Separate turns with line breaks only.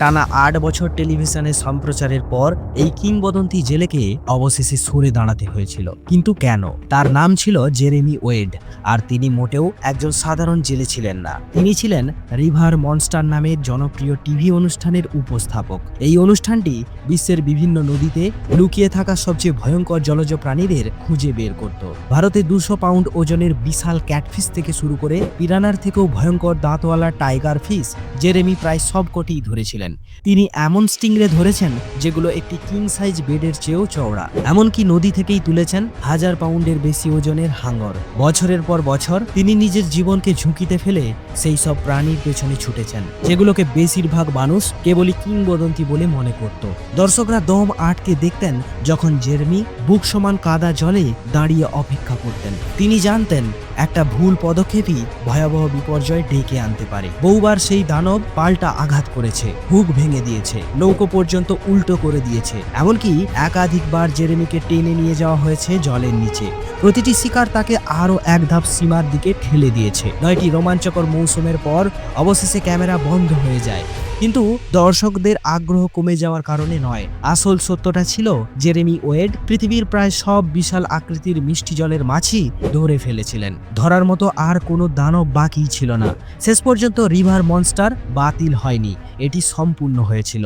টানা ৮ বছর টেলিভিশনে সম্প্রচারের পর এই কিংবদন্তি জেলেকে অবশেষে সরে দাঁড়াতে হয়েছিল। কিন্তু কেন? তার নাম ছিল জেরেমি ওয়েড, আর তিনি মোটেও একজন সাধারণ জেলে ছিলেন না। তিনি ছিলেন রিভার মনস্টার নামের জনপ্রিয় টিভি অনুষ্ঠানের উপস্থাপক। এই অনুষ্ঠানটি বিশ্বের বিভিন্ন নদীতে লুকিয়ে থাকা সবচেয়ে ভয়ঙ্কর জলজ প্রাণীদের খুঁজে বের করত। ভারতে 200 পাউন্ড ওজনের বিশাল ক্যাটফিশ থেকে শুরু করে পিরানার থেকেও ভয়ঙ্কর দাঁতওয়ালা টাইগার ফিশ জেরেমি প্রায় সবকটি ধরেছিলেন। তিনি এমন স্টিংরে ধরেছেন যেগুলো একটি কিং সাইজ বেডের চেয়েও চওড়া। এমনকি নদী থেকেই তুলেছেন 1000 পাউন্ডের বেশি ওজনের হাঙর। বছরের পর বছর তিনি নিজের জীবনকে ঝুঁকিতে ফেলে সেই সব প্রাণীর পেছনে ছুটেছেন, যেগুলোকে বেশিরভাগ মানুষ কেবলই কিংবদন্তি বলে মনে করত। দর্শকরা দম আটকে দেখতেন যখন জেরেমি বুক সমান কাদা জলে দাঁড়িয়ে অপেক্ষা করতেন। তিনি জানতেন একটা ভুল পদক্ষেপই ভয়াবহ বিপর্যয় ডেকে আনতে পারে। বহুবার সেই দানব পাল্টা আঘাত করেছে, হুক ভেঙে দিয়েছে, নৌকো পর্যন্ত উল্টো করে দিয়েছে। এমনকি একাধিকবার জেরেমিকে টেনে নিয়ে যাওয়া হয়েছে জলের নিচে। প্রতিটি শিকার তাকে আরও এক ধাপ সীমার দিকে ঠেলে দিয়েছে। 9টি রোমাঞ্চকর মৌসুমের পর অবশেষে ক্যামেরা বন্ধ হয়ে যায়, কিন্তু দর্শকদের আগ্রহ কমে যাওয়ার কারণে নয়। আসল সত্যটা ছিল জেরেমি ওয়েড পৃথিবীর প্রায় সব বিশাল আকৃতির মিষ্টি জলের মাছই ধরে ফেলেছিলেন। ধরার মতো আর কোনো দানব বাকি ছিল না। শেষ পর্যন্ত রিভার মনস্টার বাতিল হয়নি, এটি সম্পূর্ণ হয়েছিল।